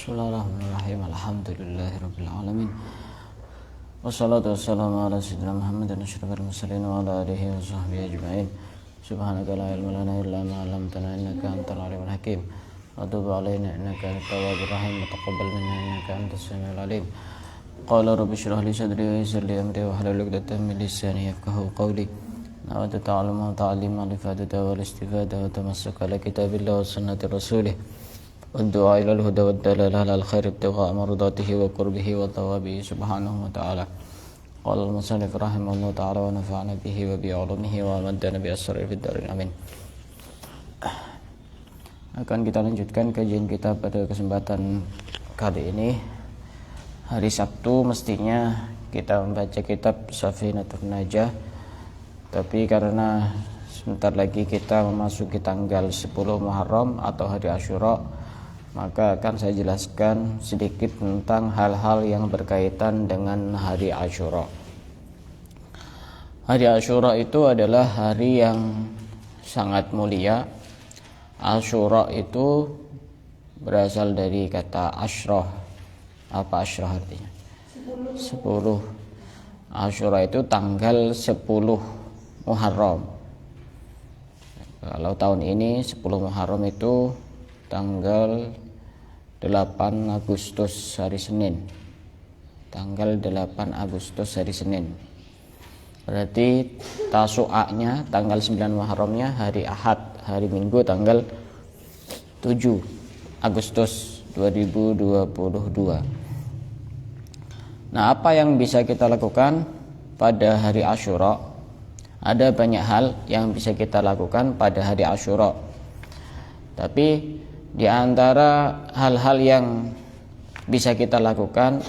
Bismillahirrahmanirrahim. Alhamdulillahirabbil alamin. Wassalatu wassalamu ala sayyidina Muhammadin asyrafil mursalin wa ala alihi wa sahbihi ajma'in. Subhanaka la ilma lana illa ma 'allamtana innaka antal alimul hakim. Wa tub 'alaina innaka antat tawwabur rahim wa taqabbal minna innaka antas samiul alim. Qala rabbi shrah li sadri wa yassir li amri wa hlul 'uqdatam min lisani yafqahu qawli. Nawaitu ta'alluma wa ta'allima li fadada wal istifada wa tamassuka ala kitabillah wa sunnati rasulih. والدعاء إلى الهدى والدلالة على الخير ابتغاء مرضاته وقربه وثوابه سبحانه وتعالى. قال المصنف رحمه الله تعالى ونفعنا به وبعلومه وأمدنا بأسراره في الدارين آمين. Akan kita lanjutkan kajian kita pada kesempatan kali ini. Hari Sabtu mestinya kita membaca kitab Safinatun Najah, tapi karena sebentar lagi kita memasuki tanggal 10 Muharram atau hari Asyura, maka akan saya jelaskan sedikit tentang hal-hal yang berkaitan dengan hari Asyura. Hari Asyura itu adalah hari yang sangat mulia. Asyura itu berasal dari kata asyrah. Apa asyrah artinya? 10. Asyura itu tanggal 10 Muharram. Kalau tahun ini 10 Muharram itu tanggal 8 Agustus hari Senin. Tanggal 8 Agustus hari Senin. Berarti Tasu'anya tanggal 9 Muharramnya hari Ahad, hari Minggu tanggal 7 Agustus 2022. Nah, apa yang bisa kita lakukan pada hari Asyura? Ada banyak hal yang bisa kita lakukan pada hari Asyura. Tapi di antara hal-hal yang bisa kita lakukan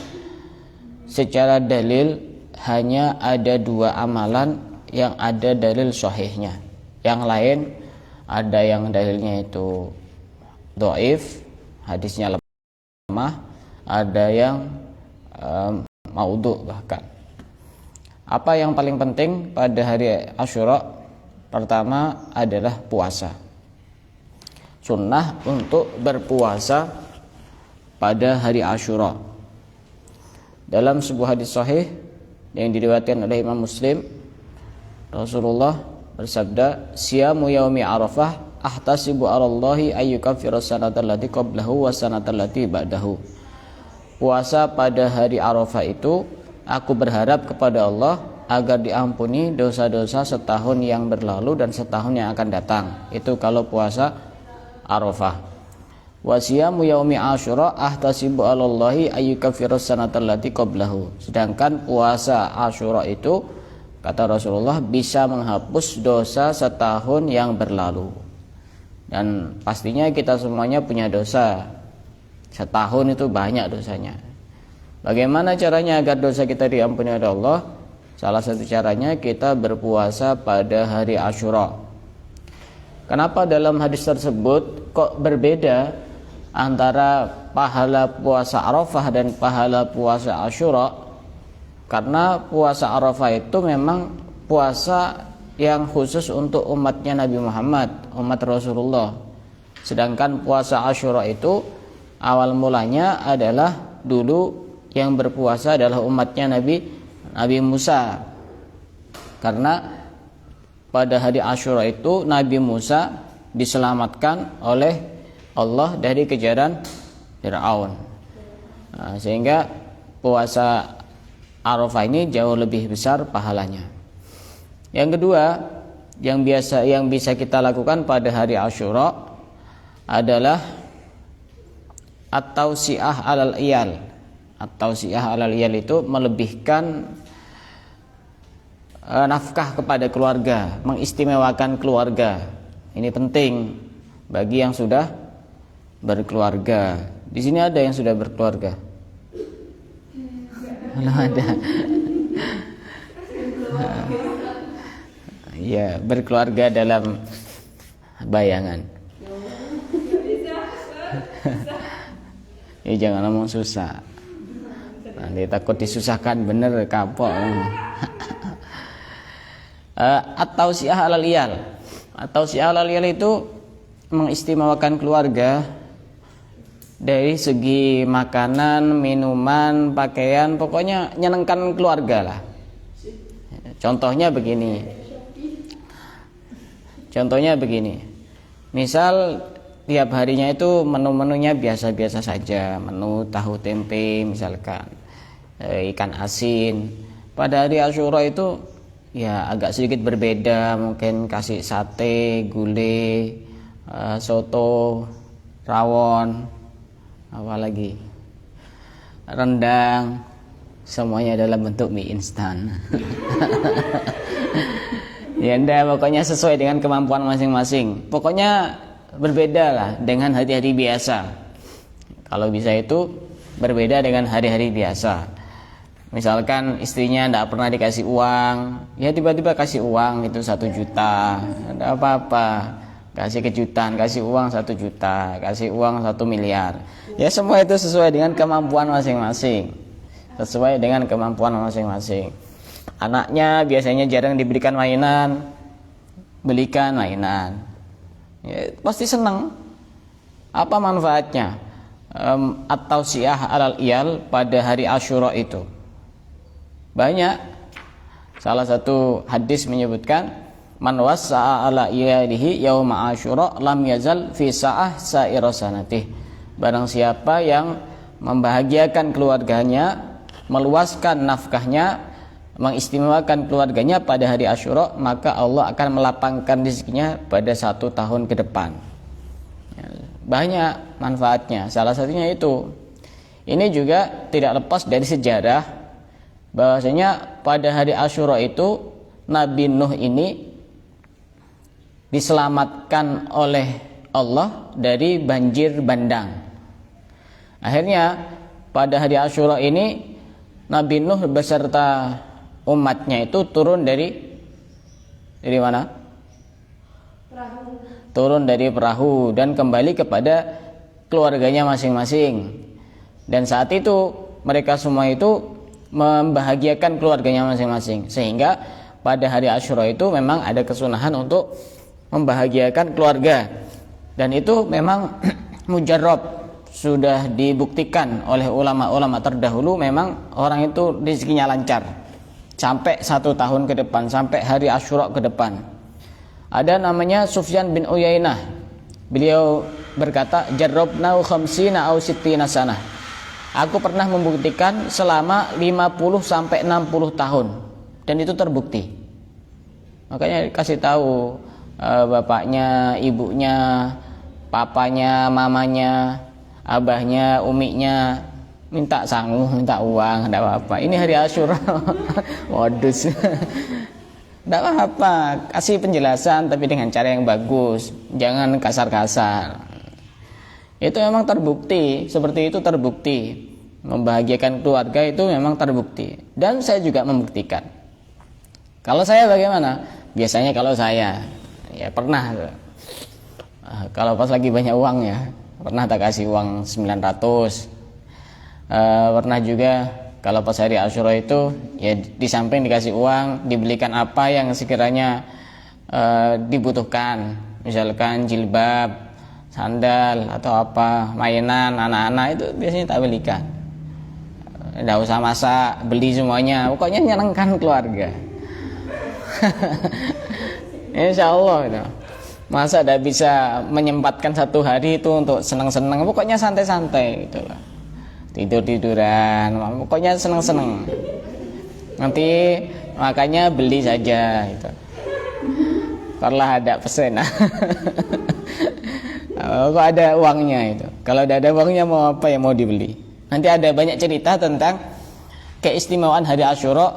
secara dalil hanya ada 2 amalan yang ada dalil sahihnya. Yang lain ada yang dalilnya itu dhaif, hadisnya lemah, ada yang maudhu bahkan. Apa yang paling penting pada hari Asyura? Pertama adalah puasa. Sunnah untuk berpuasa pada hari Asyura. Dalam sebuah hadis sahih yang diriwayatkan oleh Imam Muslim, Rasulullah bersabda, "Siyamu yaumi Arafah ahtasibu 'alallahi ayyukaffira sanata allati qablahu wa sanata allati ba'dahu." Puasa pada hari Arafah itu aku berharap kepada Allah agar diampuni dosa-dosa setahun yang berlalu dan setahun yang akan datang. Itu kalau puasa Arafah. Wa siyamu yaumi Asyura ahtasibu 'alallahi ayyukaffira sanata allati qablahu. Sedangkan puasa Asyura itu kata Rasulullah bisa menghapus dosa setahun yang berlalu. Dan pastinya kita semuanya punya dosa. Setahun itu banyak dosanya. Bagaimana caranya agar dosa kita diampuni oleh Allah? Salah satu caranya kita berpuasa pada hari Asyura. Kenapa dalam hadis tersebut kok berbeda antara pahala puasa Arafah dan pahala puasa Asyura? Karena puasa Arafah itu memang puasa yang khusus untuk umatnya Nabi Muhammad, umat Rasulullah. Sedangkan puasa Asyura itu awal mulanya adalah dulu yang berpuasa adalah umatnya Nabi Musa. Karena pada hari Asyura itu Nabi Musa diselamatkan oleh Allah dari kejaran Fir'aun. Sehingga puasa Arafah ini jauh lebih besar pahalanya. Yang kedua, yang bisa kita lakukan pada hari Asyura adalah at-tausi'ah 'alal iyal. At-tausi'ah 'alal iyal itu melebihkan nafkah kepada keluarga, mengistimewakan keluarga. Ini penting bagi yang sudah berkeluarga. Di sini ada yang sudah berkeluarga? Belum ada. Ya, berkeluarga dalam bayangan. Ya, jangan ngomong susah. Nanti takut disusahkan bener kapok. At-tausi'ah 'alal iyal. At-tausi'ah 'alal iyal itu mengistimewakan keluarga dari segi makanan, minuman, pakaian, pokoknya nyenengkan keluarga lah. Contohnya begini. Misal tiap harinya itu menu-menunya biasa-biasa saja, menu tahu tempe misalkan, ikan asin. Pada hari Asyura itu ya agak sedikit berbeda, mungkin kasih sate, gulai, soto, rawon, apalagi rendang, semuanya dalam bentuk mie instan. Ya enggak, pokoknya sesuai dengan kemampuan masing-masing. Pokoknya berbeda lah dengan hari-hari biasa. Kalau bisa itu berbeda dengan hari-hari biasa. Misalkan istrinya tidak pernah dikasih uang, ya tiba-tiba kasih uang itu 1 juta, tidak apa-apa. Kasih kejutan, kasih uang 1 juta, kasih uang 1 miliar. Ya semua itu sesuai dengan kemampuan masing-masing. Sesuai dengan kemampuan masing-masing. Anaknya biasanya jarang diberikan mainan, belikan mainan. Ya, pasti senang. Apa manfaatnya? Atau siyah alal iyal pada hari Asyura itu banyak. Salah satu hadis menyebutkan, man wassa'a ala iyalihi yauma Asyura lam yazal fi sa'ah sa'ira sanatih. Barang siapa yang membahagiakan keluarganya, meluaskan nafkahnya, mengistimewakan keluarganya pada hari Asyura, maka Allah akan melapangkan rezekinya pada 1 tahun ke depan. Banyak manfaatnya. Salah satunya itu. Ini juga tidak lepas dari sejarah bahwasanya pada hari Asyura itu Nabi Nuh ini diselamatkan oleh Allah dari banjir bandang. Akhirnya pada hari Asyura ini Nabi Nuh beserta umatnya itu turun dari mana? Perahu. Turun dari perahu dan kembali kepada keluarganya masing-masing. Dan saat itu mereka semua itu membahagiakan keluarganya masing-masing. Sehingga pada hari Asyura itu memang ada kesunahan untuk membahagiakan keluarga. Dan itu memang mujarrab, sudah dibuktikan oleh ulama-ulama terdahulu, memang orang itu rezekinya lancar sampai 1 tahun ke depan, sampai hari Asyura ke depan. Ada namanya Sufyan bin Uyainah. Beliau berkata, jarrabna khamsina aw sittina sanah. Aku pernah membuktikan selama 50 sampai 60 tahun dan itu terbukti. Makanya kasih tahu bapaknya, ibunya, papanya, mamanya, abahnya, uminya, minta sangu, minta uang, tidak apa-apa. Ini hari Asyura. Modus. Tidak apa-apa, kasih penjelasan tapi dengan cara yang bagus, jangan kasar-kasar. Itu memang terbukti, seperti itu terbukti. Membahagiakan keluarga itu memang terbukti. Dan saya juga membuktikan. Kalau saya bagaimana? Biasanya kalau saya ya pernah, kalau pas lagi banyak uang ya, pernah tak kasih uang 900. Pernah juga kalau pas hari Asyura itu ya di samping dikasih uang, dibelikan apa yang sekiranya dibutuhkan, misalkan jilbab, sandal atau apa, mainan anak-anak, itu biasanya tak belikan. Tidak usah masak, beli semuanya, pokoknya nyenangkan keluarga. Insya Allah itu. Masa tidak bisa menyempatkan 1 hari itu untuk senang-senang, pokoknya santai-santai gitu lah. Tidur-tiduran, pokoknya seneng-seneng. Nanti makanya beli saja gitu. Kalau ada pesen. Kok ada uangnya itu. Kalau tidak ada uangnya mau apa yang mau dibeli. Nanti ada banyak cerita tentang keistimewaan hari Asyura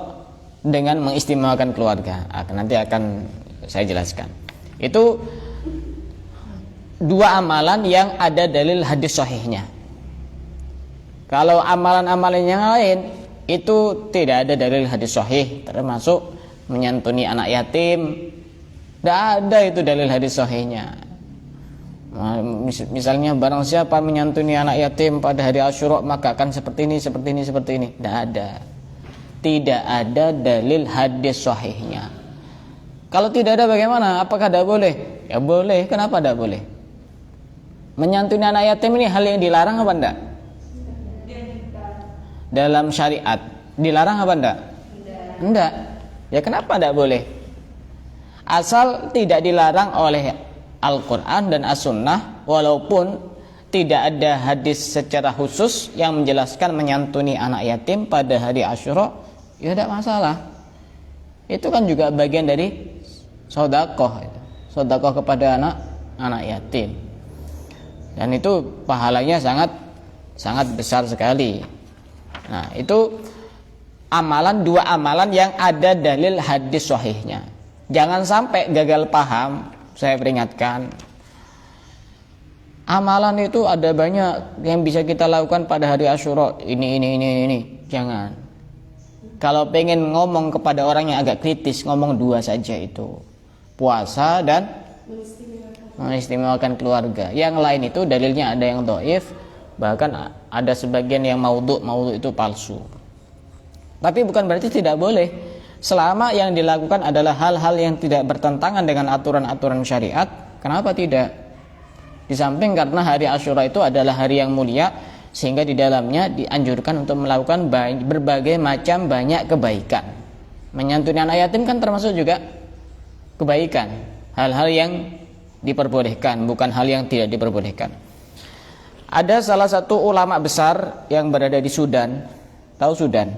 dengan mengistimewakan keluarga. Nanti akan saya jelaskan. Itu 2 amalan yang ada dalil hadis sahihnya. Kalau amalan-amalan yang lain itu tidak ada dalil hadis sahih, termasuk menyantuni anak yatim. Tidak ada itu dalil hadis sahihnya. Misalnya barang siapa menyantuni anak yatim pada hari Asyura maka akan seperti ini, seperti ini, seperti ini. Tidak ada. Tidak ada dalil hadis sahihnya. Kalau tidak ada bagaimana? Apakah tidak boleh? Ya boleh. Kenapa tidak boleh? Menyantuni anak yatim ini hal yang dilarang apa enggak? Dalam syariat dilarang apa enggak? Enggak. Ya kenapa enggak boleh? Asal tidak dilarang oleh Al-Quran dan As-Sunnah, walaupun tidak ada hadis secara khusus yang menjelaskan menyantuni anak yatim pada hari Asyura, ya tidak masalah. Itu kan juga bagian dari sedekah, sedekah kepada anak yatim. Dan itu pahalanya sangat besar sekali. Nah, itu dua amalan yang ada dalil hadis sahihnya. Jangan sampai gagal paham, saya peringatkan. Amalan itu ada banyak yang bisa kita lakukan pada hari Asyura. Ini. Jangan. Kalau pengen ngomong kepada orang yang agak kritis, ngomong dua saja itu. Puasa dan mengistimewakan keluarga. Yang lain itu dalilnya ada yang dhaif, bahkan ada sebagian yang maudhu itu palsu. Tapi bukan berarti tidak boleh, selama yang dilakukan adalah hal-hal yang tidak bertentangan dengan aturan-aturan syariat. Kenapa tidak? Di samping karena hari Asyura itu adalah hari yang mulia, sehingga di dalamnya dianjurkan untuk melakukan berbagai macam banyak kebaikan. Menyantuni anak yatim kan termasuk juga kebaikan, hal-hal yang diperbolehkan, bukan hal yang tidak diperbolehkan. Ada salah satu ulama besar yang berada di Sudan. Tahu Sudan?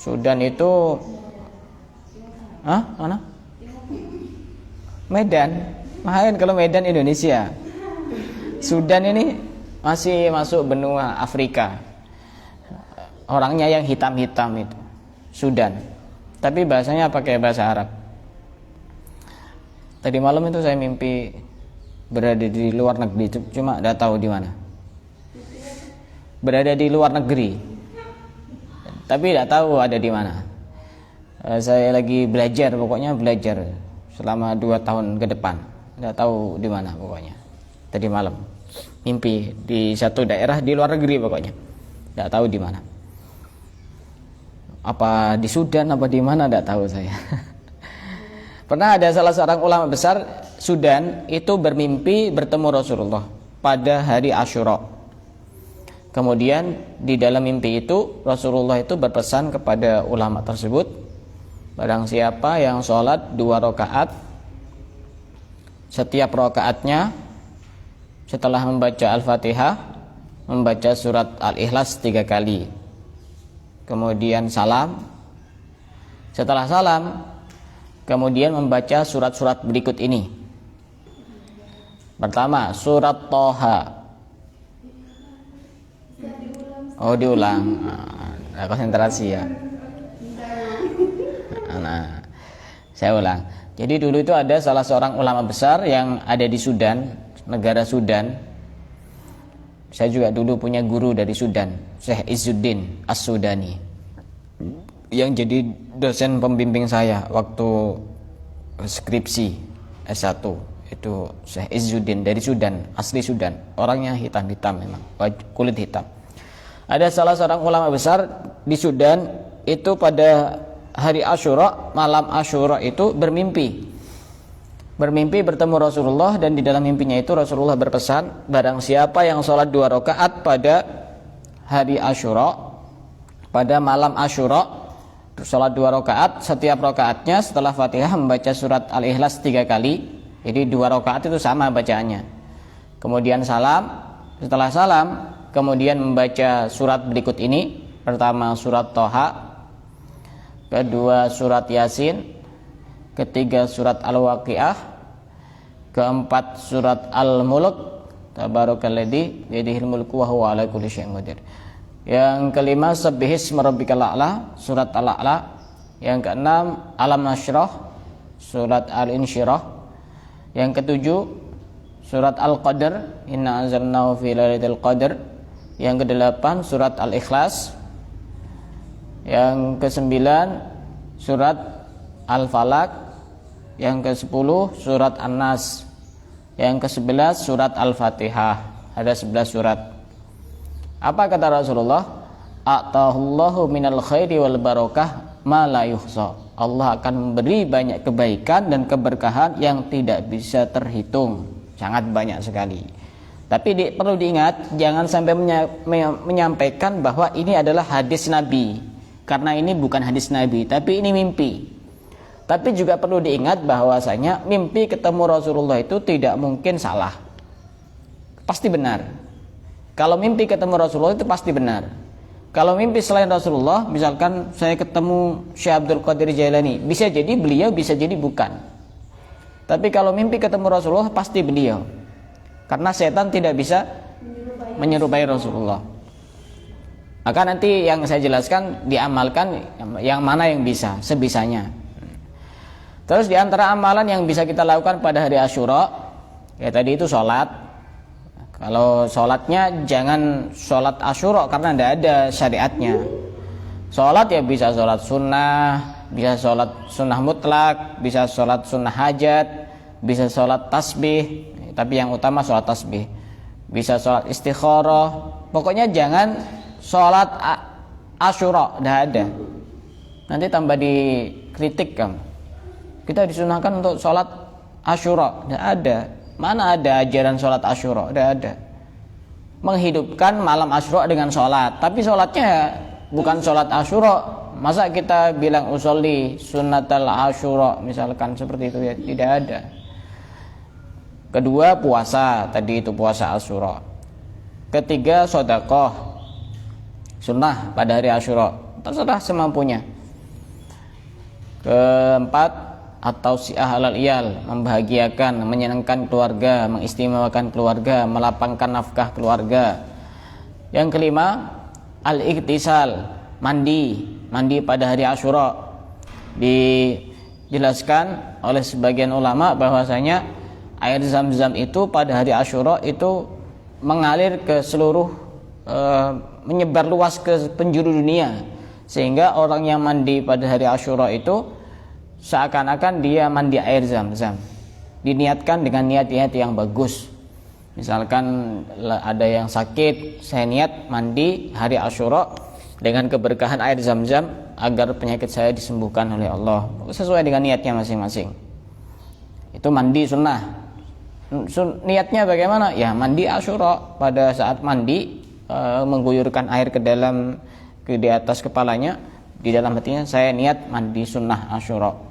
Sudan itu mana? Medan. Main kalau Medan Indonesia. Sudan ini masih masuk benua Afrika. Orangnya yang hitam-hitam itu Sudan. Tapi bahasanya pakai bahasa Arab. Tadi malam itu saya mimpi berada di luar negeri, cuma tidak tahu di mana. Berada di luar negeri, tapi tidak tahu ada di mana. Saya lagi belajar, pokoknya belajar selama 2 tahun ke depan. Tidak tahu di mana pokoknya. Tadi malam mimpi di satu daerah di luar negeri pokoknya. Tidak tahu di mana. Apa di Sudan apa di mana tidak tahu saya. Pernah ada salah seorang ulama besar Sudan itu bermimpi bertemu Rasulullah pada hari Asyura. Kemudian di dalam mimpi itu Rasulullah itu berpesan kepada ulama tersebut, barang siapa yang sholat 2 rakaat, setiap rakaatnya setelah membaca Al-Fatihah membaca surat Al-Ikhlas 3 kali, kemudian salam, setelah salam kemudian membaca surat-surat berikut ini. Pertama, surat Toha. Oh, diulang. Konsentrasi ya. Nah, saya ulang. Jadi dulu itu ada salah seorang ulama besar yang ada di Sudan, negara Sudan. Saya juga dulu punya guru dari Sudan, Syekh Izzuddin As-Sudani, yang jadi dosen pembimbing saya waktu skripsi S1. Itu Syekh Izzuddin dari Sudan, asli Sudan. Orangnya hitam-hitam memang, kulit hitam. Ada salah seorang ulama besar di Sudan itu pada hari Asyura, malam Asyura itu bermimpi bertemu Rasulullah, dan di dalam mimpinya itu Rasulullah berpesan, barang siapa yang sholat 2 rakaat pada hari Asyura, pada malam Asyura, sholat 2 rakaat, setiap rakaatnya setelah Fatihah membaca surat Al-Ikhlas 3 kali. Jadi 2 rakaat itu sama bacaannya. Kemudian salam, setelah salam kemudian membaca surat berikut ini. Pertama surat Toha, kedua surat Yasin, ketiga surat Al-Waqiah, keempat surat Al-Mulk, Tabarakalladzi biyadihil mulku wa huwa ala kulli syai'in qadir. Yang kelima Sabbihisma rabbikal a'la, surat Al-A'la. Yang keenam Alam Nashrah, surat Al-Insyirah. Yang ketujuh surat Al-Qadr, inna anzalnahu fi lailatul qadr. Yang kedelapan surat Al-Ikhlas. Yang kesembilan surat Al-Falaq. Yang ke-10 surat An-Nas. Yang ke-11 surat Al-Fatihah. Ada 11 surat. Apa kata Rasulullah? A'tahullahu minal khairi wal barakah ma la yuhsa. Allah akan memberi banyak kebaikan dan keberkahan yang tidak bisa terhitung. sangat banyak sekali. Tapi perlu diingat, jangan sampai menyampaikan bahwa ini adalah hadis Nabi, karena ini bukan hadis Nabi, tapi ini mimpi. Tapi juga perlu diingat bahwasanya mimpi ketemu Rasulullah itu tidak mungkin salah, pasti benar. Kalau mimpi ketemu Rasulullah itu pasti benar. Kalau mimpi selain Rasulullah, misalkan saya ketemu Syekh Abdul Qadir Jailani, bisa jadi beliau, bisa jadi bukan. Tapi kalau mimpi ketemu Rasulullah, pasti beliau. Karena setan tidak bisa menyerupai Rasulullah. Maka nanti yang saya jelaskan diamalkan yang mana yang bisa, sebisanya. Terus di antara amalan yang bisa kita lakukan pada hari Asyura, ya tadi itu sholat. Kalau sholatnya jangan sholat Asyura karena tidak ada syariatnya. Sholat ya bisa sholat sunnah, bisa sholat sunnah mutlak, bisa sholat sunnah hajat, bisa sholat tasbih. Tapi yang utama sholat tasbih. Bisa sholat istikharah. Pokoknya jangan sholat Asyura, tidak ada. Nanti tambah dikritik kan. Kita disunahkan untuk sholat Asyura, tidak ada. Mana ada ajaran sholat Asyura, tidak ada. Menghidupkan malam Asyura dengan sholat, tapi sholatnya bukan sholat Asyura. Masa kita bilang usolli sunnatal Asyura, misalkan seperti itu, ya tidak ada. Kedua puasa, tadi itu puasa Asyura. Ketiga sedekah sunnah pada hari Asyura, terserah semampunya. Keempat atau si'ah halal iyal, membahagiakan, menyenangkan keluarga, mengistimewakan keluarga, melapangkan nafkah keluarga. Yang kelima al-iktisal, mandi pada hari Asyura. Dijelaskan oleh sebagian ulama bahwasanya air zam-zam itu pada hari Asyura itu mengalir ke seluruh menyebar luas ke penjuru dunia, sehingga orang yang mandi pada hari Asyura itu seakan-akan dia mandi air zam-zam. Diniatkan dengan niat-niat yang bagus. Misalkan ada yang sakit, saya niat mandi hari Asyura dengan keberkahan air zam-zam agar penyakit saya disembuhkan oleh Allah, sesuai dengan niatnya masing-masing. Itu mandi sunnah. Niatnya bagaimana? Ya mandi Asyura. Pada saat mandi mengguyurkan air ke di atas kepalanya, di dalam hatinya saya niat mandi sunnah Asyura.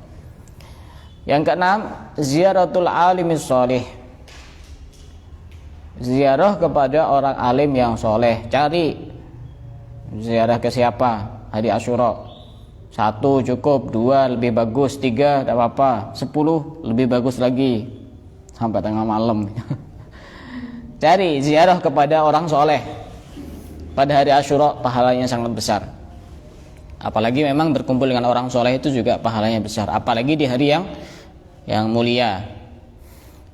Yang keenam ziaratul alimis sholih, ziarah kepada orang alim yang soleh. Cari ziarah ke siapa hari Asyura? 1 cukup, 2 lebih bagus, 3 tidak apa-apa, 10 lebih bagus lagi, sampai tengah malam. Cari ziarah kepada orang soleh pada hari Asyura, pahalanya sangat besar. Apalagi memang berkumpul dengan orang soleh itu juga pahalanya besar, apalagi di hari yang mulia.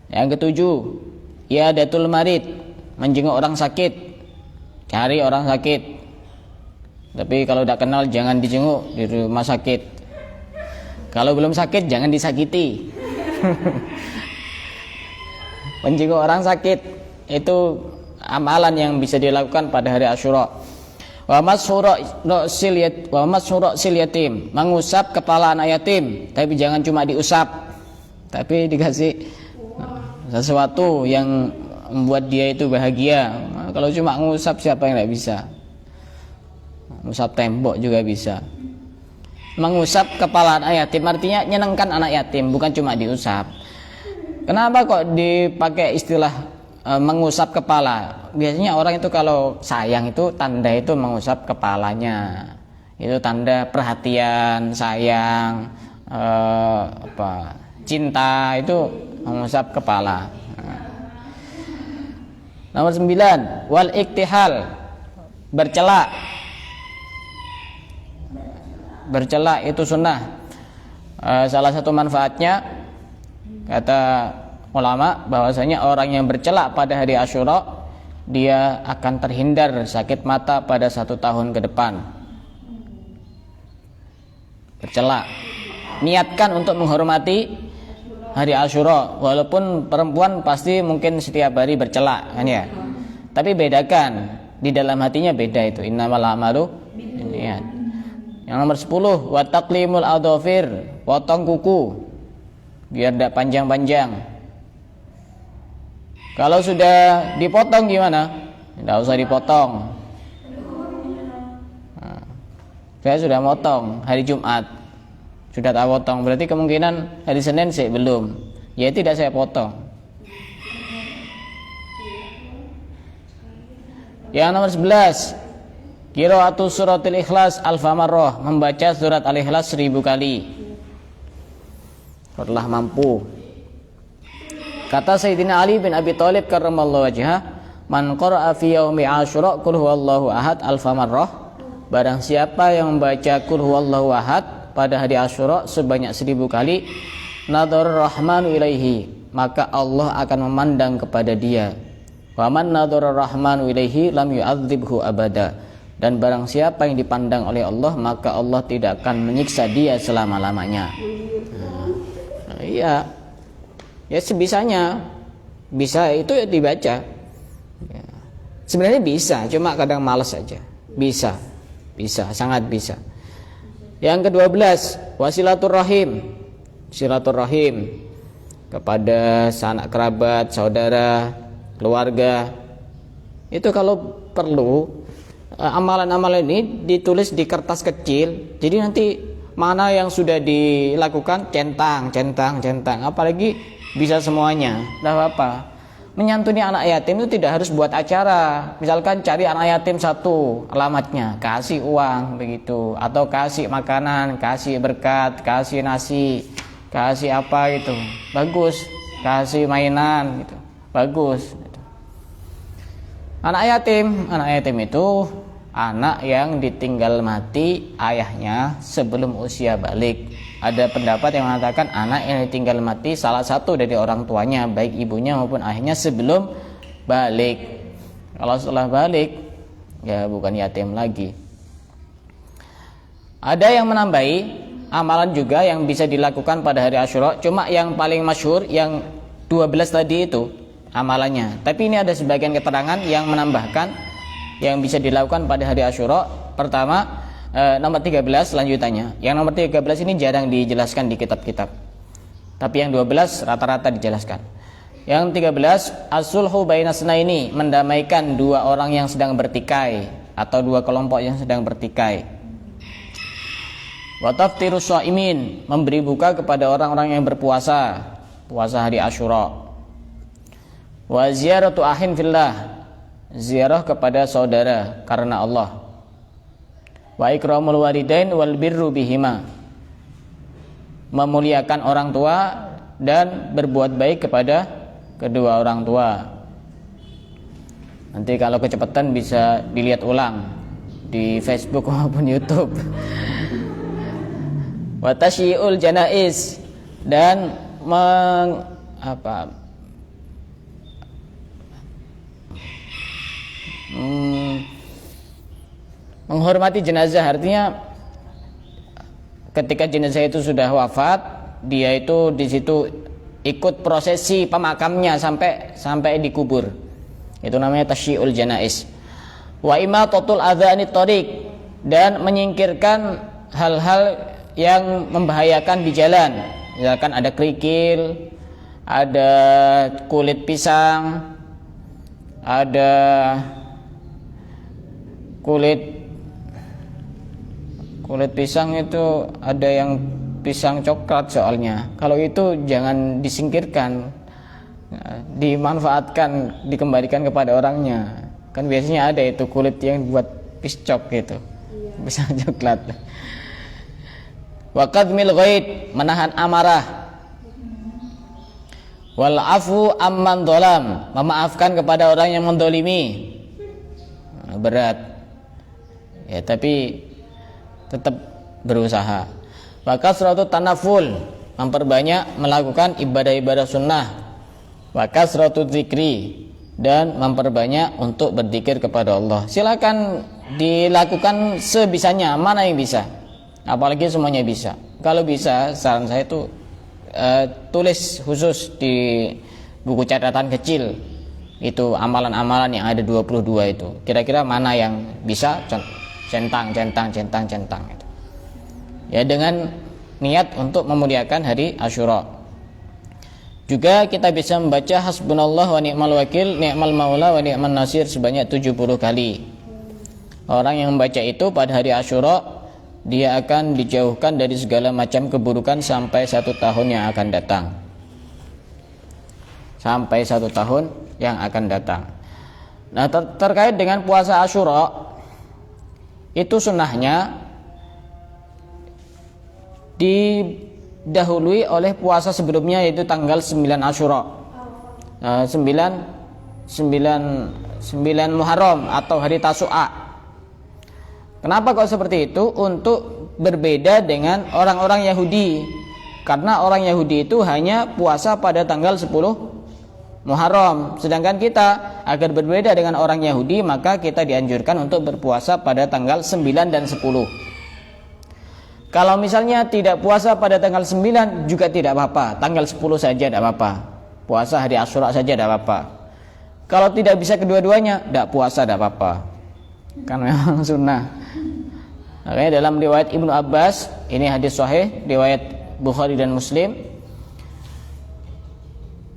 Yang ketujuh iadatul marid, menjenguk orang sakit. Cari orang sakit, tapi kalau tidak kenal jangan dijenguk di rumah sakit. Kalau belum sakit jangan disakiti. Menjenguk orang sakit itu amalan yang bisa dilakukan pada hari Asyura. Wa mas'hura sil yatim, mengusap kepala anak yatim, tapi jangan cuma diusap, tapi dikasih sesuatu yang membuat dia itu bahagia. Kalau cuma ngusap, siapa yang tidak bisa? Ngusap tembok juga bisa. Mengusap kepala anak yatim artinya nyenengkan anak yatim, bukan cuma diusap. Kenapa kok dipakai istilah mengusap kepala? Biasanya orang itu kalau sayang itu tanda itu mengusap kepalanya. Itu tanda perhatian, sayang, cinta, itu mengusap kepala. Nomor 9 wal iktihal, bercela. Bercela itu sunnah. Salah satu manfaatnya, kata ulama, bahwasanya orang yang bercela pada hari Asyura dia akan terhindar sakit mata pada 1 tahun ke depan. Bercela, niatkan untuk menghormati hari Asyura. Walaupun perempuan pasti mungkin setiap hari bercela kan ya, tapi bedakan di dalam hatinya, beda itu. Innamal a'malu binniyat. Yang nomor 10 wa taqlimul adhafir, potong kuku biar tidak panjang-panjang. Kalau sudah dipotong gimana? Tidak usah dipotong. Nah, saya sudah motong hari Jumat, sudah tak potong, berarti kemungkinan hari Senin sih belum. Ya tidak saya potong. Yang nomor 11, qiraatu suratul Ikhlas alfa marrah, membaca surat Al-Ikhlas 1000 kali. Setelah mampu. Kata Sayyidina Ali bin Abi Thalib karramallahu wajhah, man qara'a fi yaumi Asyura qul huwallahu ahad alfa marrah, barang siapa yang membaca qul huwallahu ahad pada hari Asyura sebanyak 1000 kali, nadhara rahmanu ilaihi, maka Allah akan memandang kepada dia. Wa man nadhara rahmanu ilaihi lam yu'adzibhu abada, dan barang siapa yang dipandang oleh Allah, maka Allah tidak akan menyiksa dia selama-lamanya. Iya, ya sebisanya, bisa itu ya dibaca. Ya. Sebenarnya bisa, cuma kadang malas saja. Bisa, sangat bisa. Yang ke-12, wasilaturrahim, silaturrahim kepada sanak kerabat, saudara, keluarga. Itu kalau perlu amalan-amalan ini ditulis di kertas kecil. Jadi nanti mana yang sudah dilakukan centang, apalagi bisa semuanya, tidak apa-apa. Menyantuni anak yatim itu tidak harus buat acara. Misalkan cari anak yatim satu, alamatnya, kasih uang begitu, atau kasih makanan, kasih berkat, kasih nasi, kasih apa gitu, bagus. Kasih mainan gitu, bagus. Anak yatim itu anak yang ditinggal mati ayahnya sebelum usia balik. Ada pendapat yang mengatakan anak yang ditinggal mati salah satu dari orang tuanya, baik ibunya maupun ayahnya sebelum balik. Kalau setelah balik, ya bukan yatim lagi. Ada yang menambahi amalan juga yang bisa dilakukan pada hari Asyura, cuma yang paling masyhur yang 12 tadi itu amalannya. Tapi ini ada sebagian keterangan yang menambahkan yang bisa dilakukan pada hari Asyura. Pertama, nomor 13 lanjutannya. Yang nomor 13 ini jarang dijelaskan di kitab-kitab, tapi yang 12 rata-rata dijelaskan. Yang 13, as-sulhu bainasna, ini mendamaikan dua orang yang sedang bertikai atau dua kelompok yang sedang bertikai. Wa taftirus shaimin, memberi buka kepada orang-orang yang berpuasa, puasa hari Asyura. Wa ziyaratu ahin fillah, ziarah kepada saudara karena Allah. Wa ikramul walidain wal birru bihima, memuliakan orang tua dan berbuat baik kepada kedua orang tua. Nanti kalau kecepatan bisa dilihat ulang di Facebook maupun YouTube. Wa tasyiul janaiz, dan menghormati jenazah. Artinya ketika jenazah itu sudah wafat, dia itu di situ ikut prosesi pemakamnya sampai dikubur. Itu namanya tasyiul janaiz. Wa imatatul adzani thariq, dan menyingkirkan hal-hal yang membahayakan di jalan. Misalkan ada kerikil, ada kulit pisang, ada kulit pisang itu ada yang pisang coklat soalnya. Kalau itu jangan disingkirkan, dimanfaatkan, dikembalikan kepada orangnya. Kan biasanya ada itu kulit yang buat piscok gitu, pisang coklat. Wa qadmil ghaid, menahan amarah. Wal afu amman dolam, memaafkan kepada orang yang mendolimi. Berat ya, tapi tetap berusaha. Wa kasratu tanaful, memperbanyak melakukan ibadah-ibadah sunnah. Wa kasratu dzikri, dan memperbanyak untuk berzikir kepada Allah. Silakan dilakukan sebisanya, mana yang bisa, apalagi semuanya bisa. Kalau bisa, saran saya itu tulis khusus di buku catatan kecil itu amalan-amalan yang ada 22 itu. Kira-kira mana yang bisa, centang itu. Ya, dengan niat untuk memuliakan hari Asyura. Juga kita bisa membaca hasbunallah wa ni'mal wakil, ni'mal maula wa ni'man nasir sebanyak 70 kali. Orang yang membaca itu pada hari Asyura, dia akan dijauhkan dari segala macam keburukan sampai 1 tahun yang akan datang. Sampai 1 tahun yang akan datang. Nah, terkait dengan puasa Asyura, itu sunnahnya didahului oleh puasa sebelumnya, yaitu tanggal 9 Asyura, 9 Muharram atau hari Tasu'a. Kenapa kok seperti itu? Untuk berbeda dengan orang-orang Yahudi. Karena orang Yahudi itu hanya puasa pada tanggal 10 Muharram. Sedangkan kita, agar berbeda dengan orang Yahudi, maka kita dianjurkan untuk berpuasa pada tanggal 9 dan 10. Kalau misalnya tidak puasa pada tanggal 9 juga tidak apa-apa, tanggal 10 saja tidak apa-apa. Puasa hari Asyura saja tidak apa-apa. Kalau tidak bisa kedua-duanya, tidak puasa tidak apa-apa. Kan memang sunnah. Makanya dalam riwayat Ibnu Abbas, ini hadis sahih, riwayat Bukhari dan Muslim,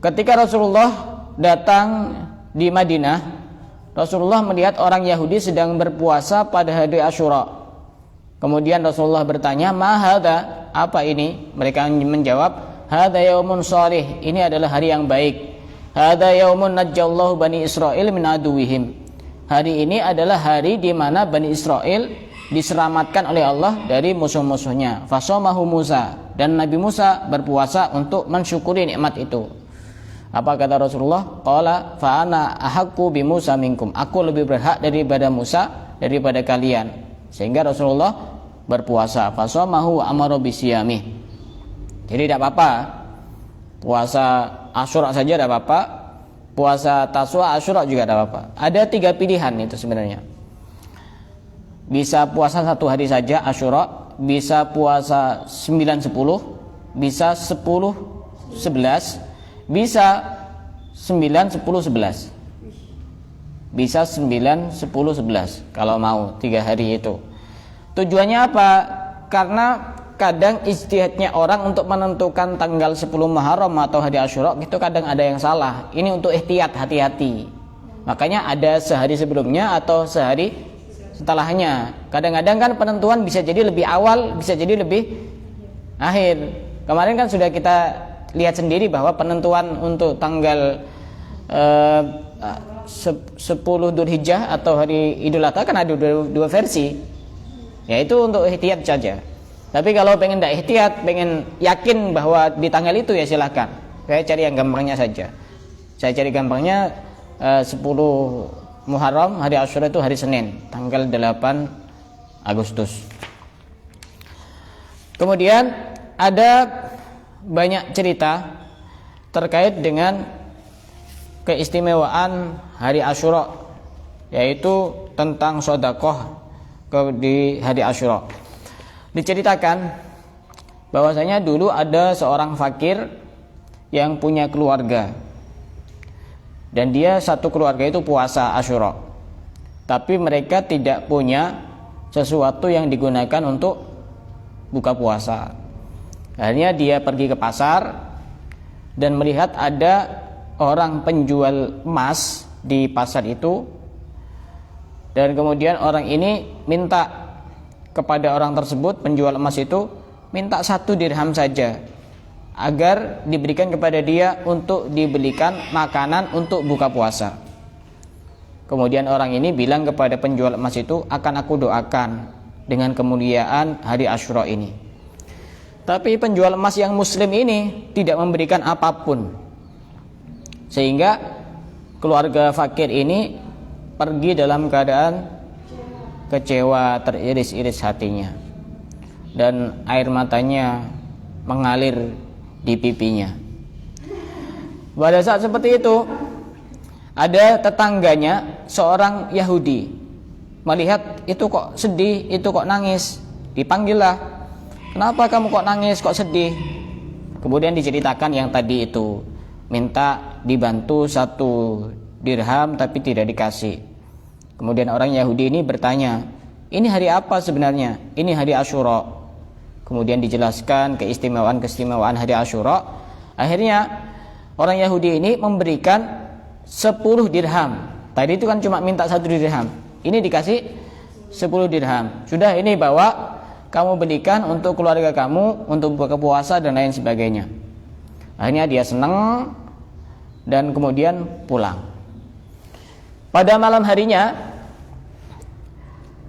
ketika Rasulullah datang di Madinah, Rasulullah melihat orang Yahudi sedang berpuasa pada hari Asyura. Kemudian Rasulullah bertanya, "Ma hadza?" Apa ini? Mereka menjawab, "Hadza yaumun shalih." Ini adalah hari yang baik. "Hadza yaumun najjallahu bani Israil min aduwihim." Hari ini adalah hari di mana Bani Israel diselamatkan oleh Allah dari musuh-musuhnya. Fasomahu Musa, dan Nabi Musa berpuasa untuk mensyukuri nikmat itu. Apa kata Rasulullah? Qala fa ana ahaqqu bi Musa minkum. Aku lebih berhak daripada Musa daripada kalian. Sehingga Rasulullah berpuasa. Fasomahu amara bisiyamih. Jadi tidak apa-apa. Puasa Asyura saja tidak apa-apa. Puasa Tasu'a, Asyura juga tidak apa-apa. Ada 3 pilihan itu sebenarnya. Bisa puasa 1 hari saja Asyura, bisa puasa 9-10, bisa 10-11, bisa 9-10-11. Bisa 9-10-11 kalau mau 3 hari itu. Tujuannya apa? Karena kadang ijtihadnya orang untuk menentukan tanggal 10 Muharram atau hari Asyura itu kadang ada yang salah. Ini untuk ihtiyat, hati-hati. Makanya ada sehari sebelumnya atau sehari setelahnya. Kadang-kadang kan penentuan bisa jadi lebih awal, bisa jadi lebih akhir. Kemarin kan sudah kita lihat sendiri bahwa penentuan untuk tanggal 10 Dzulhijjah atau hari Idul Adha kan ada 2 versi. Yaitu untuk ihtiyat saja. Tapi kalau pengen tidak ihtiyat, pengen yakin bahwa di tanggal itu, ya silahkan. Saya cari yang gampangnya saja. Saya cari gampangnya 10 Muharram, hari Asyura itu hari Senin, tanggal 8 Agustus. Kemudian ada banyak cerita terkait dengan keistimewaan hari Asyura, yaitu tentang sedekah di hari Asyura. Diceritakan bahwasanya dulu ada seorang fakir yang punya keluarga, dan dia satu keluarga itu puasa Asyura, tapi mereka tidak punya sesuatu yang digunakan untuk buka puasa. Akhirnya dia pergi ke pasar dan melihat ada orang penjual emas di pasar itu, dan kemudian orang ini minta kepada orang tersebut, penjual emas itu, minta 1 dirham saja agar diberikan kepada dia untuk dibelikan makanan untuk buka puasa. Kemudian orang ini bilang kepada penjual emas itu, akan aku doakan dengan kemuliaan hari Asyura ini. Tapi penjual emas yang muslim ini tidak memberikan apapun, sehingga keluarga fakir ini pergi dalam keadaan kecewa, teriris-iris hatinya, dan air matanya mengalir di pipinya. Pada saat seperti itu, ada tetangganya, seorang Yahudi, melihat itu kok sedih, itu kok nangis. Dipanggillah, kenapa kamu kok nangis, kok sedih? Kemudian diceritakan yang tadi itu, minta dibantu 1 dirham tapi tidak dikasih. Kemudian orang Yahudi ini bertanya, ini hari apa sebenarnya? Ini hari Asyura. Kemudian dijelaskan keistimewaan hari Asyura. Akhirnya orang Yahudi ini memberikan 10 dirham. Tadi itu kan cuma minta 1 dirham. Ini dikasih 10 dirham. Sudah, ini bawa, kamu belikan untuk keluarga kamu, untuk buka puasa dan lain sebagainya. Akhirnya dia senang dan kemudian pulang. Pada malam harinya,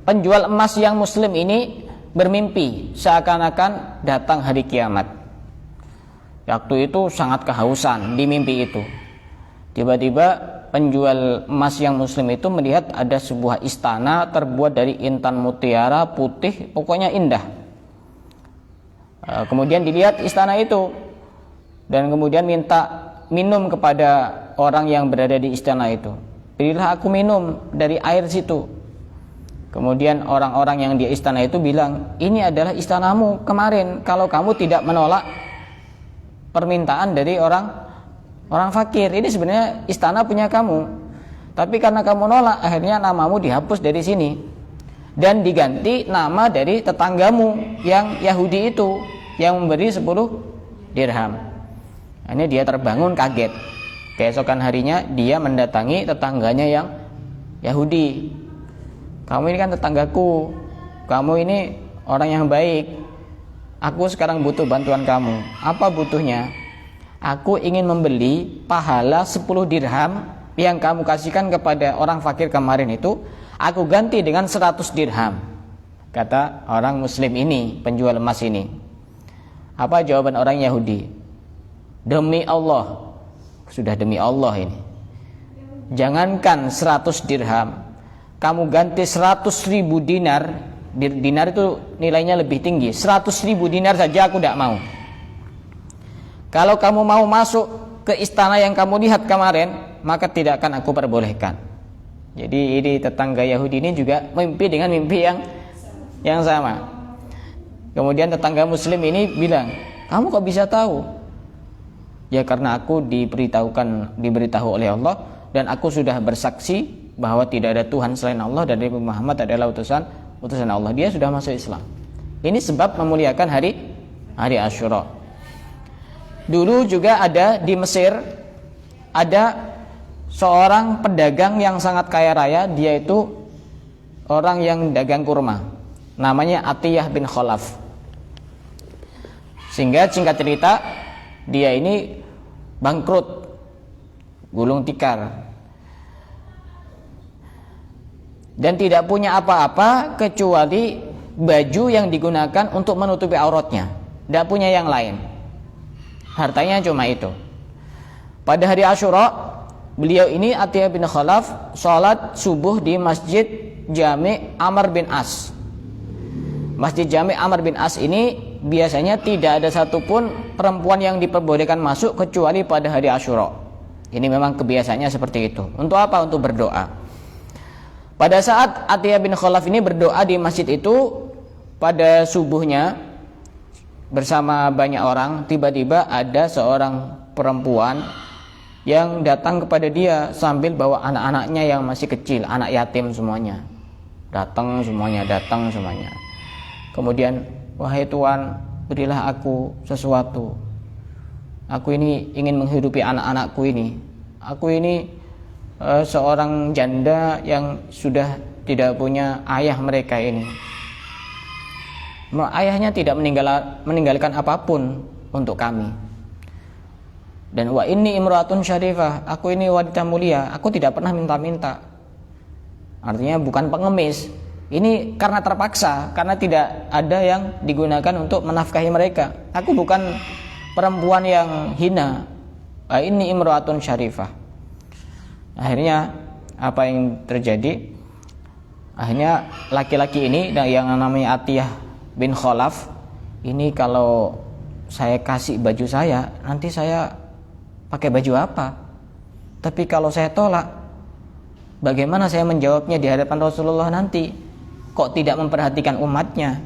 penjual emas yang muslim ini bermimpi seakan-akan datang hari kiamat. Waktu itu sangat kehausan di mimpi itu. Tiba-tiba penjual emas yang muslim itu melihat ada sebuah istana terbuat dari intan mutiara putih, pokoknya indah. Kemudian dilihat istana itu dan kemudian minta minum kepada orang yang berada di istana itu. Berilah aku minum dari air situ. Kemudian orang-orang yang di istana itu bilang, ini adalah istanamu kemarin, kalau kamu tidak menolak permintaan dari orang fakir. Ini sebenarnya istana punya kamu, tapi karena kamu nolak, akhirnya namamu dihapus dari sini dan diganti nama dari tetanggamu yang Yahudi itu yang memberi 10 dirham. Ini dia terbangun kaget. Keesokan harinya dia mendatangi tetangganya yang Yahudi. Kamu ini kan tetanggaku, kamu ini orang yang baik, aku sekarang butuh bantuan kamu. Apa butuhnya? Aku ingin membeli pahala 10 dirham yang kamu kasihkan kepada orang fakir kemarin itu, aku ganti dengan 100 dirham. Kata orang muslim ini, penjual emas ini. Apa jawaban orang Yahudi? Demi Allah. Sudah demi Allah ini. Jangankan 100 dirham, kamu ganti 100.000 dinar. Dinar itu nilainya lebih tinggi. 100.000 dinar saja aku tidak mau. Kalau kamu mau masuk ke istana yang kamu lihat kemarin, maka tidak akan aku perbolehkan. Jadi ini tetangga Yahudi ini juga mimpi dengan mimpi yang sama. Kemudian tetangga muslim ini bilang, kamu kok bisa tahu? Ya karena aku diberitahu oleh Allah, dan aku sudah bersaksi bahwa tidak ada Tuhan selain Allah dan Nabi Muhammad adalah utusan Allah. Dia sudah masuk Islam. Ini sebab memuliakan hari Asyura. Dulu juga ada di Mesir, ada seorang pedagang yang sangat kaya raya. Dia itu orang yang dagang kurma, namanya Atiyah bin Khalaf. Sehingga singkat cerita, dia ini bangkrut, gulung tikar, dan tidak punya apa-apa kecuali baju yang digunakan untuk menutupi auratnya. Tidak punya yang lain. Hartanya cuma itu. Pada hari Asyura, beliau ini Atiyah bin Khalaf sholat subuh di Masjid Jami' Amr bin As. Masjid Jami' Amr bin As ini biasanya tidak ada satupun perempuan yang diperbolehkan masuk kecuali pada hari Asyura. Ini memang kebiasaannya seperti itu. Untuk apa? Untuk berdoa. Pada saat Atiyah bin Khalaf ini berdoa di masjid itu pada subuhnya bersama banyak orang, tiba-tiba ada seorang perempuan yang datang kepada dia sambil bawa anak-anaknya yang masih kecil, anak yatim semuanya. Datang semuanya. Kemudian, wahai Tuhan, berilah aku sesuatu. Aku ini ingin menghidupi anak-anakku ini. Aku ini seorang janda yang sudah tidak punya ayah mereka ini. Ayahnya tidak meninggalkan apapun untuk kami. Dan wa inni imratun syarifah, aku ini wanita mulia, aku tidak pernah minta-minta. Artinya bukan pengemis. Ini karena terpaksa, karena tidak ada yang digunakan untuk menafkahi mereka. Aku bukan perempuan yang hina. Wa inni imratun syarifah. Akhirnya apa yang terjadi? Akhirnya laki-laki ini yang namanya Atiyah bin Khalaf ini, kalau saya kasih baju saya, nanti saya pakai baju apa? Tapi kalau saya tolak, bagaimana saya menjawabnya di hadapan Rasulullah nanti? Kok tidak memperhatikan umatnya?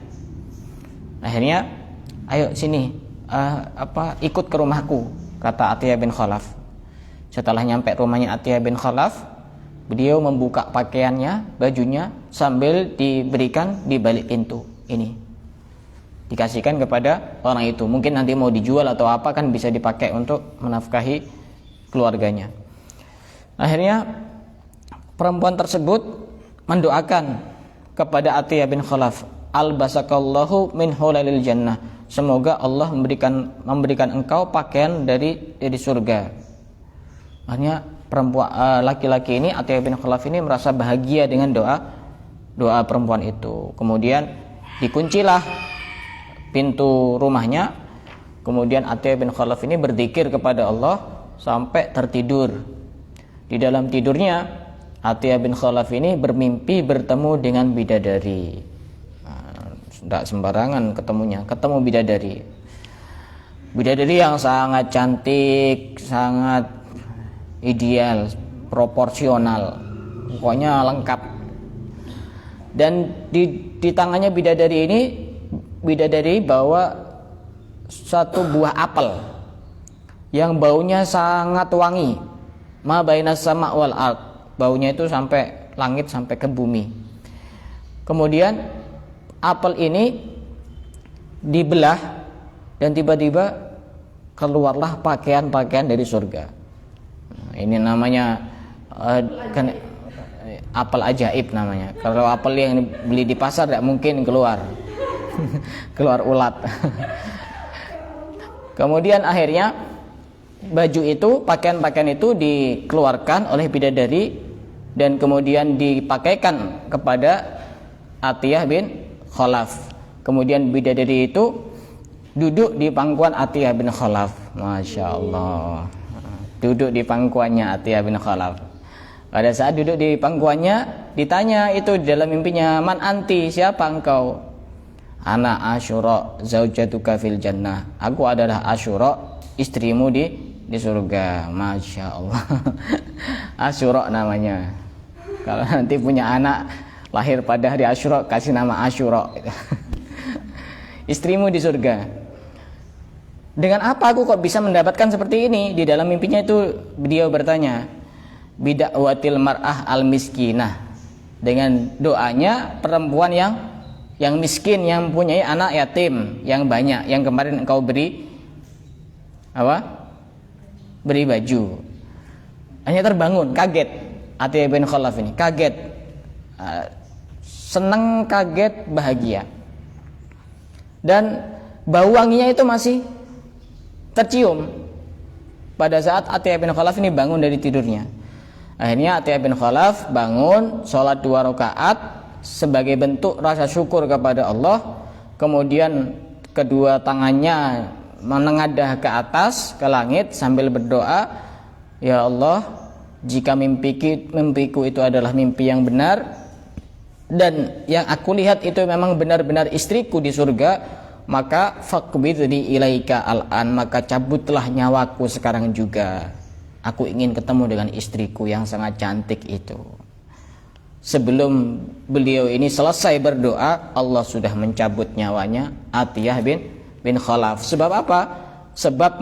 Akhirnya, ayo sini, ikut ke rumahku, kata Atiyah bin Khalaf. Setelah nyampe rumahnya Atiyah bin Khalaf, beliau membuka pakaiannya, bajunya, sambil diberikan di balik pintu. Ini dikasihkan kepada orang itu. Mungkin nanti mau dijual atau apa, kan bisa dipakai untuk menafkahi keluarganya. Akhirnya perempuan tersebut mendoakan kepada Atiyah bin Khalaf, albasakallahu min hulalil jannah, semoga Allah memberikan engkau pakaian dari surga. Akhirnya laki-laki ini, Atiyah bin Khalaf ini merasa bahagia dengan doa perempuan itu. Kemudian dikuncilah pintu rumahnya. Kemudian Atiyah bin Khalaf ini berzikir kepada Allah sampai tertidur. Di dalam tidurnya Atiyah bin Khalaf ini bermimpi bertemu dengan bidadari. Tidak sembarangan ketemu bidadari. Bidadari yang sangat cantik, sangat ideal, proporsional, pokoknya lengkap. Dan di tangannya bidadari bawa satu buah apel yang baunya sangat wangi, ma bainas sama wal ard, baunya itu sampai langit, sampai ke bumi. Kemudian apel ini dibelah dan tiba-tiba keluarlah pakaian-pakaian dari surga. Ini namanya apel ajaib namanya. Kalau apel yang beli di pasar tidak mungkin keluar keluar ulat. Kemudian akhirnya baju itu, pakaian-pakaian itu dikeluarkan oleh bidadari dan kemudian dipakaikan kepada Atiyah bin Khalaf. Kemudian bidadari itu duduk di pangkuan Atiyah bin Khalaf. Masya Allah, duduk di pangkuannya Atiyah bin Khalaf. Pada saat duduk di pangkuannya, ditanya itu di dalam mimpinya, man anti, siapa engkau? Ana Asyura zaujatuka fil jannah, aku adalah Asyura, istrimu di surga. Masya Allah. Asyura namanya. Kalau nanti punya anak lahir pada hari Asyura, kasih nama Asyura. Istrimu di surga. Dengan apa aku kok bisa mendapatkan seperti ini? Di dalam mimpinya itu beliau bertanya, bida'watil mar'ah al miskinah, dengan doanya perempuan yang miskin, yang mempunyai anak yatim yang banyak, yang kemarin engkau beri baju. Hanya terbangun, kaget. Atiyah bin Khalaf ini kaget, senang, kaget, bahagia. Dan bau wanginya itu masih tercium pada saat Atiyah bin Khalaf ini bangun dari tidurnya. Akhirnya Atiyah bin Khalaf bangun, sholat 2 rakaat sebagai bentuk rasa syukur kepada Allah. Kemudian kedua tangannya menengadah ke atas, ke langit sambil berdoa, ya Allah, jika mimpiku itu adalah mimpi yang benar dan yang aku lihat itu memang benar-benar istriku di surga, maka faqbidni ilaika al-an, maka cabutlah nyawaku sekarang juga. Aku ingin ketemu dengan istriku yang sangat cantik itu. Sebelum beliau ini selesai berdoa, Allah sudah mencabut nyawanya Atiyah bin Khalaf. Sebab apa? Sebab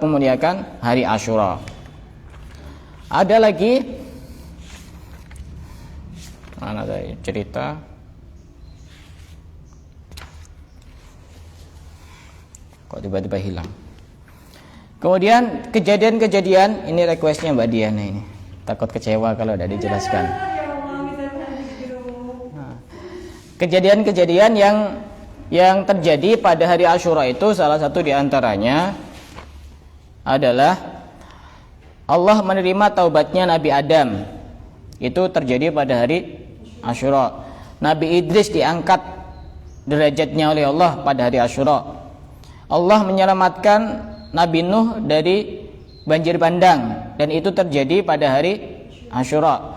memuliakan hari Asyura. Ada lagi, mana tadi cerita? Kok tiba-tiba hilang? Kemudian kejadian-kejadian, ini requestnya Mbak Diana ini. Takut kecewa kalau tidak dijelaskan. Kejadian-kejadian yang terjadi pada hari Asyura itu, salah satu diantaranya adalah Allah menerima taubatnya Nabi Adam. Itu terjadi pada hari Asyura. Nabi Idris diangkat derajatnya oleh Allah pada hari Asyura. Allah menyelamatkan Nabi Nuh dari banjir bandang, dan itu terjadi pada hari Asyura.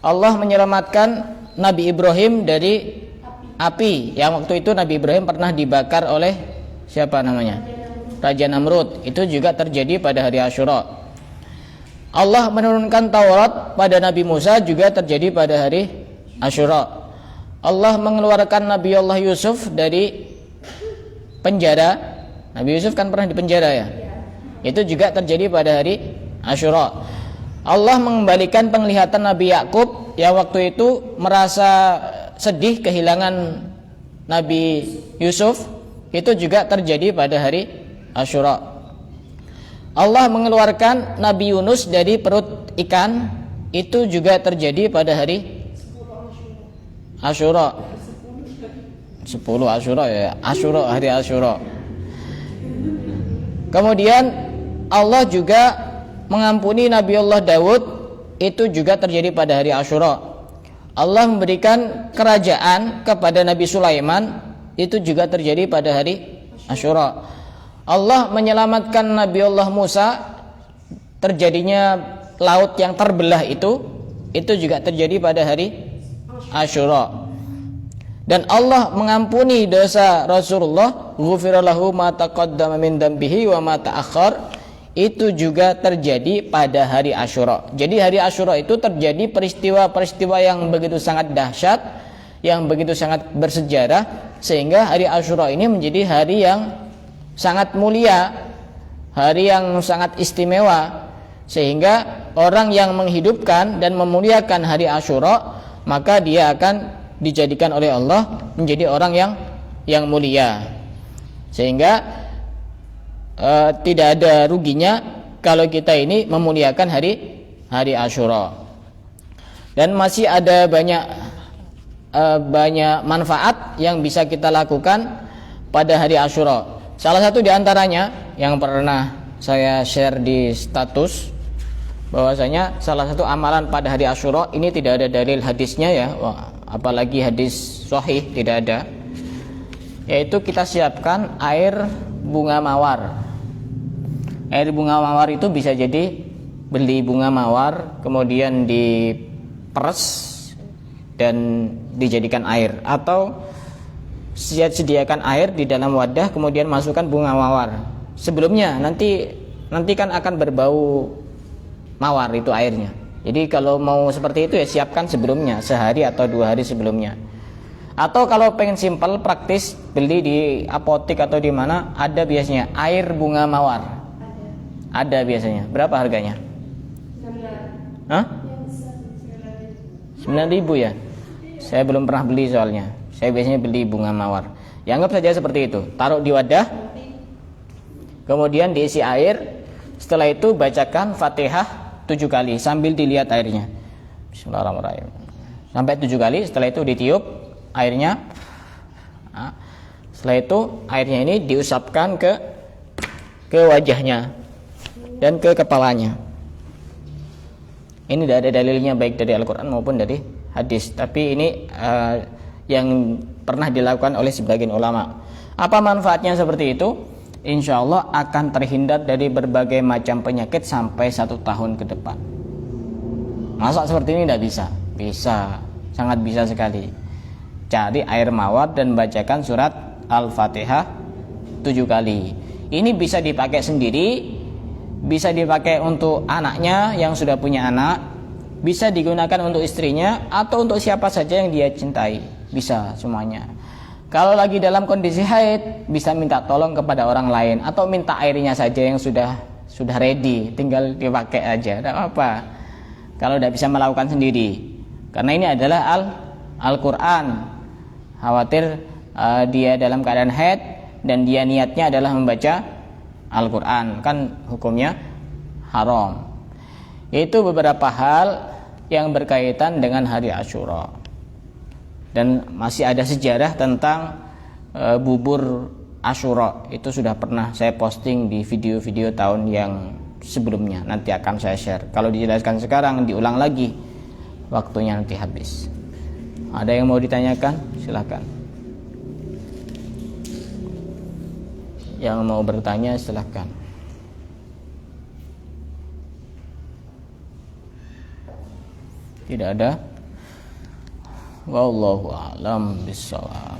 Allah menyelamatkan Nabi Ibrahim dari api, yang waktu itu Nabi Ibrahim pernah dibakar oleh siapa namanya? Raja Namrud. Itu juga terjadi pada hari Asyura. Allah menurunkan Taurat pada Nabi Musa, juga terjadi pada hari Asyura. Allah mengeluarkan Nabi Allah Yusuf dari penjara. Nabi Yusuf kan pernah di penjara ya. Itu juga terjadi pada hari Asyura. Allah mengembalikan penglihatan Nabi Yakub yang waktu itu merasa sedih kehilangan Nabi Yusuf. Itu juga terjadi pada hari Asyura. Allah mengeluarkan Nabi Yunus dari perut ikan, itu juga terjadi pada hari Asyura. 10 Asyura ya, Asyura, hari Asyura. Kemudian Allah juga mengampuni Nabi Allah Daud, itu juga terjadi pada hari Asyura. Allah memberikan kerajaan kepada Nabi Sulaiman, itu juga terjadi pada hari Asyura. Allah menyelamatkan Nabi Allah Musa, terjadinya laut yang terbelah itu juga terjadi pada hari Asyura. Dan Allah mengampuni dosa Rasulullah, ghufirallahu ma taqaddama min dambihi wa ma ta'akhkhar, itu juga terjadi pada hari Asyura. Jadi hari Asyura itu terjadi peristiwa-peristiwa yang begitu sangat dahsyat, yang begitu sangat bersejarah, sehingga hari Asyura ini menjadi hari yang sangat mulia, hari yang sangat istimewa, sehingga orang yang menghidupkan dan memuliakan hari Asyura, maka dia akan dijadikan oleh Allah menjadi orang yang mulia. Sehingga tidak ada ruginya kalau kita ini memuliakan hari Asyura. Dan masih ada banyak manfaat yang bisa kita lakukan pada hari Asyura. Salah satu di antaranya yang pernah saya share di status, bahwasanya salah satu amalan pada hari Asyura ini tidak ada dalil hadisnya ya, apalagi hadis sahih tidak ada, yaitu kita siapkan air bunga mawar. Air bunga mawar itu bisa jadi beli bunga mawar kemudian diperes dan dijadikan air, atau sediakan air di dalam wadah kemudian masukkan bunga mawar. Sebelumnya nanti kan akan berbau mawar itu airnya. Jadi kalau mau seperti itu ya siapkan sebelumnya, sehari atau 2 hari sebelumnya. Atau kalau pengen simpel praktis, beli di apotek atau di mana ada biasanya air bunga mawar. Ada biasanya. Berapa harganya? 9.000 ya. Saya belum pernah beli soalnya. Saya biasanya beli bunga mawar. Ya, anggap saja seperti itu. Taruh di wadah, kemudian diisi air. Setelah itu bacakan Fatihah 7 kali sambil dilihat airnya. Bismillahirrahmanirrahim. Sampai 7 kali. Setelah itu ditiup airnya. Setelah itu airnya ini diusapkan ke wajahnya dan ke kepalanya. Ini tidak ada dalilnya baik dari Al-Quran maupun dari hadis, tapi ini yang pernah dilakukan oleh sebagian ulama. Apa manfaatnya seperti itu? Insya Allah akan terhindar dari berbagai macam penyakit sampai 1 tahun ke depan. Masa seperti ini tidak bisa? Bisa, sangat bisa sekali. Cari air mawar dan bacakan surat Al-Fatihah 7 kali. Ini bisa dipakai sendiri, bisa dipakai untuk anaknya yang sudah punya anak, bisa digunakan untuk istrinya atau untuk siapa saja yang dia cintai. Bisa semuanya. Kalau lagi dalam kondisi haid, bisa minta tolong kepada orang lain atau minta airnya saja yang sudah ready, tinggal dipakai aja, tidak apa-apa. Kalau tidak bisa melakukan sendiri, karena ini adalah Al-Quran. Khawatir dia dalam keadaan haid dan dia niatnya adalah membaca Al-Quran, kan hukumnya haram. Itu beberapa hal yang berkaitan dengan hari Asyura. Dan masih ada sejarah tentang bubur Asyura. Itu sudah pernah saya posting di video-video tahun yang sebelumnya. Nanti akan saya share. Kalau dijelaskan sekarang diulang lagi, waktunya nanti habis. Ada yang mau ditanyakan? Silakan. Yang mau bertanya silakan. Tidak ada? Wallahu a'lam bishawab.